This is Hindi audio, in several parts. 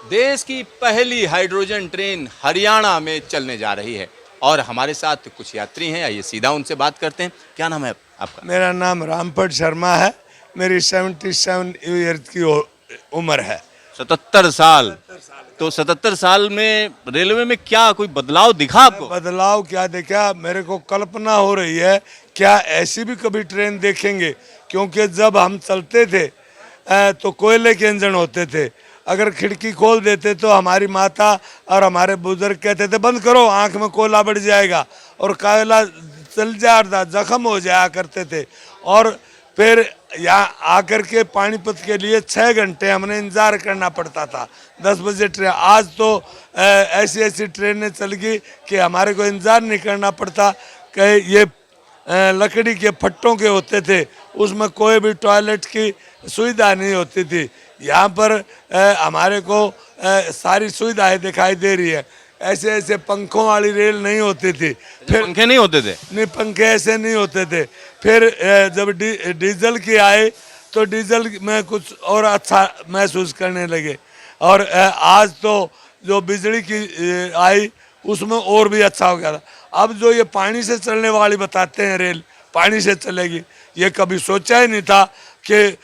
देश की पहली हाइड्रोजन ट्रेन हरियाणा में चलने जा रही है और हमारे साथ कुछ यात्री हैं। आइए सीधा उनसे बात करते हैं। क्या नाम है आपका? मेरा नाम रामपट शर्मा है। मेरी 77 ईयर्स की उम्र है। 77 साल। तो 77 साल में रेलवे में क्या कोई बदलाव दिखा आपको? बदलाव क्या देखा, मेरे को कल्पना हो रही है क्या ऐसी भी कभी ट्रेन देखेंगे, क्योंकि जब हम चलते थे तो कोयले के इंजन होते थे। अगर खिड़की खोल देते तो हमारी माता और हमारे बुजुर्ग कहते थे बंद करो, आंख में कोयला बढ़ जाएगा, और कोयला चल जाता, जख्म हो जाया करते थे। और फिर यहाँ आकर के पानीपत के लिए 6 घंटे हमने इंतज़ार करना पड़ता था। 10 बजे ट्रेन, आज तो ऐसी ऐसी ट्रेनें चल गई कि हमारे को इंतज़ार नहीं करना पड़ता। कि ये लकड़ी के फट्टों के होते थे, उसमें कोई भी टॉयलेट की सुविधा नहीं होती थी। यहाँ पर हमारे को सारी सुविधाएं दिखाई दे रही है। ऐसे ऐसे पंखों वाली रेल नहीं होती थी। फिर पंखे नहीं होते थे? नहीं, पंखे ऐसे नहीं होते थे। फिर जब डीजल की आए तो डीजल में कुछ और अच्छा महसूस करने लगे। और आज तो जो बिजली की आई उसमें और भी अच्छा हो गया था। अब जो ये पानी से चलने वाली बताते हैं रेल, पानी से चलेगी, ये कभी सोचा ही नहीं था कि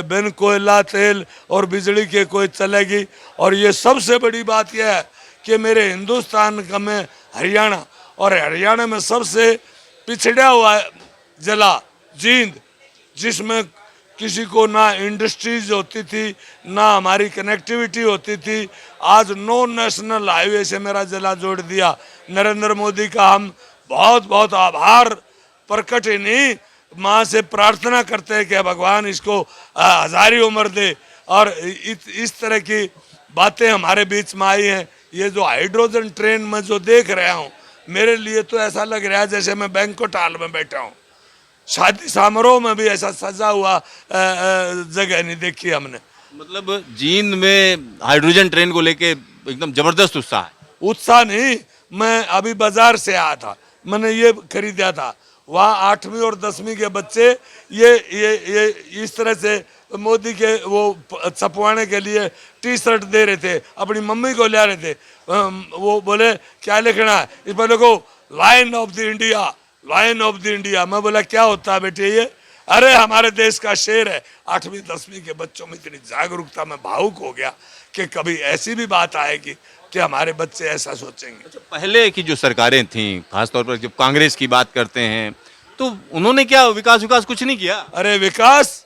बिन कोयला तेल और बिजली के कोई चलेगी। और ये सबसे बड़ी बात यह है कि मेरे हिंदुस्तान का में हरियाणा, और हरियाणा में सबसे पिछड़ा हुआ जिला जींद, जिसमें किसी को ना इंडस्ट्रीज होती थी, ना हमारी कनेक्टिविटी होती थी। आज 9 नेशनल हाईवे से मेरा जिला जोड़ दिया। नरेंद्र मोदी का हम बहुत बहुत आभार प्रकट ही नहीं, माँ से प्रार्थना करते हैं कि भगवान इसको हजारी उम्र दे। और इस तरह की बातें हमारे बीच में आई हैं। ये जो हाइड्रोजन ट्रेन में जो देख रहा हूँ, मेरे लिए तो ऐसा लग रहा है जैसे मैं बैंक्वेट हॉल में बैठा हूँ। शादी समारोह में भी ऐसा सजा हुआ जगह नहीं देखी हमने। मतलब जींद में हाइड्रोजन ट्रेन को लेके एकदम जबरदस्त उत्साह है। उत्साह नहीं, मैं अभी बाजार से आया था, मैंने ये खरीदा था। वहाँ 8वीं और 10वीं के बच्चे ये इस तरह से मोदी के वो छपवाने के लिए टी शर्ट दे रहे थे, अपनी मम्मी को ले रहे थे। वो बोले क्या लिखना है इस पर, देखो lion of the India, lion of the India. मैं बोला क्या होता है बेटे ये? अरे हमारे देश का शेर है। 8वीं 10वीं के बच्चों में इतनी जागरूकता, में भावुक हो गया कि कभी ऐसी भी बात आएगी कि हमारे बच्चे ऐसा सोचेंगे। अच्छा, पहले की जो सरकारें थीं, खासतौर पर जब कांग्रेस की बात करते हैं, तो उन्होंने क्या विकास विकास कुछ नहीं किया? अरे विकास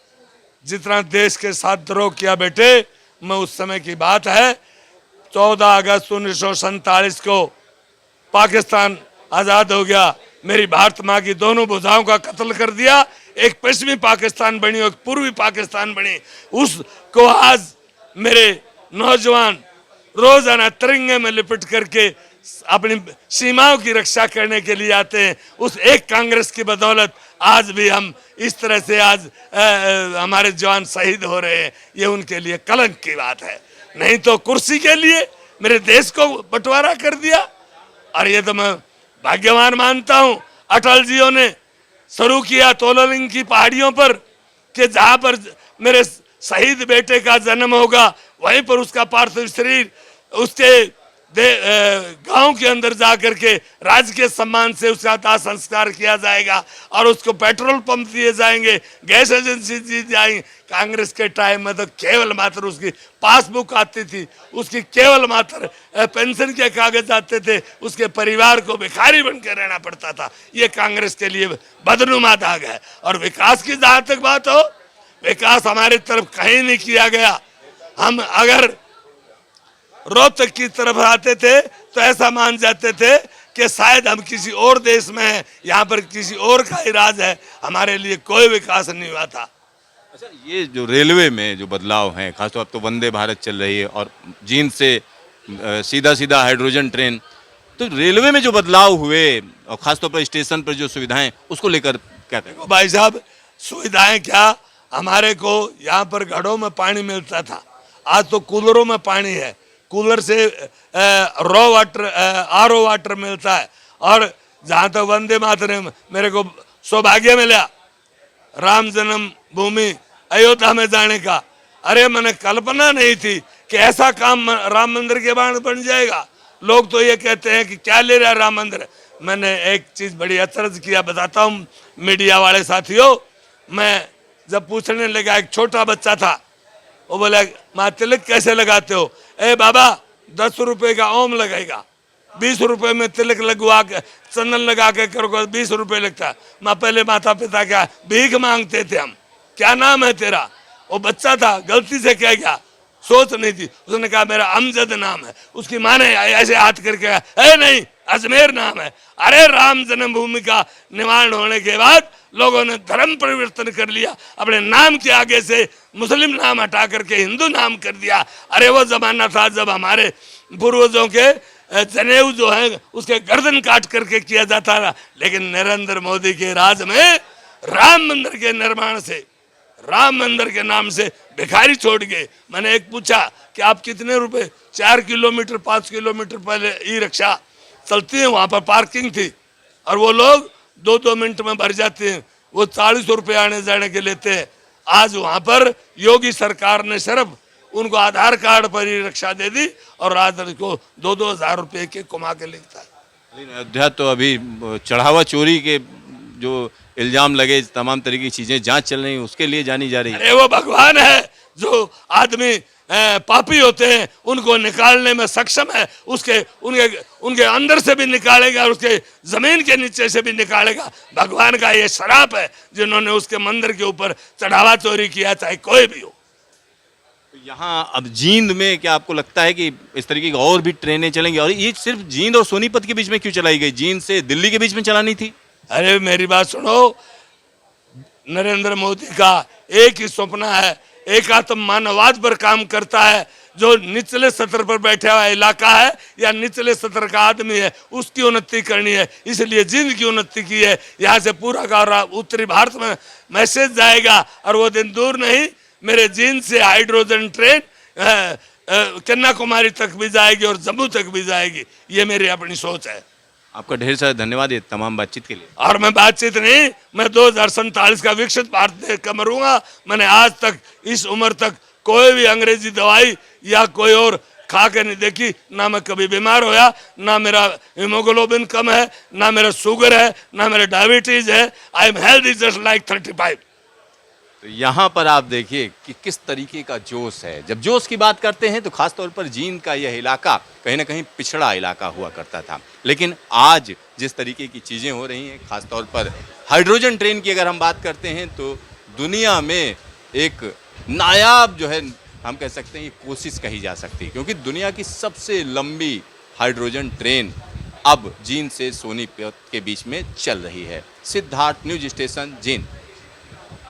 जितना देश के साथ द्रोह किया बेटे, मैं उस समय की बात है, 14 अगस्त 1947 को पाकिस्तान आज़ाद हो गया। मेरी भारत माँ की दोनों भुजाओं का कत्ल कर दिया। एक पश्चिमी पाकिस्तान बनी और पूर्वी पाकिस्तान बनी। उसको आज मेरे नौजवान रोजाना तिरंगे में लिपट करके अपनी सीमाओं की रक्षा करने के लिए आते हैं। उस एक कांग्रेस की बदौलत आज भी हम इस तरह से आज हमारे जवान शहीद हो रहे हैं। ये उनके लिए कलंक की बात है। नहीं तो कुर्सी के लिए मेरे देश को बंटवारा कर दिया। और ये तो मैं भाग्यवान मानता हूँ, अटल जियों ने शुरू किया तोललिंग की पहाड़ियों पर, कि जहाँ पर मेरे शहीद बेटे का जन्म होगा वहीं पर उसका पार्थिव शरीर उसके गांव के अंदर जाकर के राजकीय सम्मान से उसका दाह संस्कार किया जाएगा और उसको पेट्रोल पंप दिए जाएंगे, गैस एजेंसी दी जाएंगी। कांग्रेस के टाइम में तो केवल मात्र उसकी पासबुक आती थी, उसकी केवल मात्र पेंशन के कागज आते थे, उसके परिवार को भिखारी बनकर रहना पड़ता था। ये कांग्रेस के लिए बदनुमा दाग है। और विकास की जहां तक बात हो, विकास हमारी तरफ कहीं नहीं किया गया। हम अगर रोहतक की तरफ आते थे तो ऐसा मान जाते थे कि शायद हम किसी और देश में हैं, यहाँ पर किसी और का ही राज है। हमारे लिए कोई विकास नहीं हुआ था। अच्छा, ये जो रेलवे में जो बदलाव हैं, खासतौर अब तो वंदे भारत चल रही है और जींद से सीधा सीधा हाइड्रोजन ट्रेन, तो रेलवे में जो बदलाव हुए और खासतौर पर स्टेशन पर जो सुविधाएं, उसको लेकर क्या कहें? भाई साहब, सुविधाएं क्या, हमारे को यहाँ पर घड़ों में पानी मिलता था, आज तो कूलरों में पानी है। कूलर से रॉ वाटर, आरओ वाटर मिलता है। और जहाँ तक वंदे मातरम, मेरे को सौभाग्य मिला राम जन्म भूमि अयोध्या में जाने का। अरे मैंने कल्पना नहीं थी कि ऐसा काम राम मंदिर के बाद बन जाएगा। लोग तो ये कहते हैं कि क्या ले रहा है राम मंदिर। मैंने एक चीज बड़ी अचरज किया, बताता हूँ मीडिया वाले साथियों। मैं जब पूछने लगा, एक छोटा बच्चा था, वो बोला माँ तिलक कैसे लगाते हो? ए बाबा 10 रुपए का ओम लगेगा, 20 रुपए में तिलक लगवा के चंदन लगा के करोगे 20 रुपए लगता है। माँ पहले माता पिता क्या भीख मांगते थे हम, क्या नाम है तेरा? वो बच्चा था, गलती से कह गया, सोच नहीं थी। उसने कहा मेरा अमजद नाम है। उसकी माँ ने ऐसे हाथ करके कहा नहीं अजमेर नाम है। अरे राम जन्मभूमि का निर्माण होने के बाद लोगों ने धर्म परिवर्तन कर लिया, अपने नाम के आगे से मुस्लिम नाम हटा करके हिंदू नाम कर दिया। अरे वो जमाना था जब हमारे पूर्वजों के जनेऊ जो है उसके गर्दन काट करके किया जाता था। लेकिन नरेंद्र मोदी के राज में राम मंदिर के निर्माण से, राम मंदिर के नाम से भिखारी छोड़ गए। मैंने एक पूछा कि आप कितने रुपए, 4 किलोमीटर 5 किलोमीटर पहले ई रिक्शा चलती है, वहां पर पार्किंग थी और वो लोग 2-2 मिनट में भर जाते हैं। वो 40 रुपए आने जाने के लेते हैं। आज वहां पर योगी सरकार ने सिर्फ उनको आधार कार्ड पर ही रिक्शा दे दी और आज को 2-2 हजार रुपए के कमा के लेता है। लेकिन अयोध्या तो अभी चढ़ावा चोरी के जो इल्जाम लगे, तमाम तरह की चीजें जांच चल रही है, उसके लिए जानी जा रही है। अरे वो भगवान है, जो आदमी पापी होते हैं उनको निकालने में सक्षम है, उसके उनके अंदर से भी निकालेगा और उसके जमीन के नीचे से भी निकालेगा। भगवान का ये शराप है जिन्होंने उसके मंदिर के ऊपर चढ़ावा चोरी किया, चाहे कोई भी हो। यहाँ अब जींद में क्या आपको लगता है कि इस तरीके की और भी ट्रेनें चलेंगी? और ये सिर्फ जींद और सोनीपत के बीच में क्यों चलाई गई? जींद से दिल्ली के बीच में चलानी थी। अरे मेरी बात सुनो, नरेंद्र मोदी का एक ही सपना है, एकात्म मानववाद पर काम करता है। जो निचले स्तर पर बैठा हुआ इलाका है या निचले स्तर का आदमी है, उसकी उन्नति करनी है। इसलिए जींद की उन्नति की है। यहाँ से पूरा का उत्तरी भारत में मैसेज जाएगा और वो दिन दूर नहीं, मेरे जींद से हाइड्रोजन ट्रेन कन्याकुमारी तक भी जाएगी और जम्मू तक भी जाएगी। ये मेरी अपनी सोच है। आपका ढेर सारा धन्यवाद ये तमाम बातचीत के लिए। और मैं बातचीत नहीं, मैं 2047 का विकसित भारत देख कर मरूंगा। मैंने आज तक इस उम्र तक कोई भी अंग्रेजी दवाई या कोई और खा के नहीं देखी। ना मैं कभी बीमार होया, ना मेरा हीमोग्लोबिन कम है, ना मेरा शुगर है, ना मेरा डायबिटीज है। I am healthy just like 35। तो यहाँ पर आप देखिए कि किस तरीके का जोश है। जब जोश की बात करते हैं तो खासतौर पर जींद का यह इलाका कहीं ना कहीं पिछड़ा इलाका हुआ करता था, लेकिन आज जिस तरीके की चीज़ें हो रही हैं, खासतौर पर हाइड्रोजन ट्रेन की अगर हम बात करते हैं तो दुनिया में एक नायाब जो है हम कह सकते हैं ये कोशिश कही जा सकती है, क्योंकि दुनिया की सबसे लंबी हाइड्रोजन ट्रेन अब जींद से सोनीपत के बीच में चल रही है। Siddharth, news station, Jind.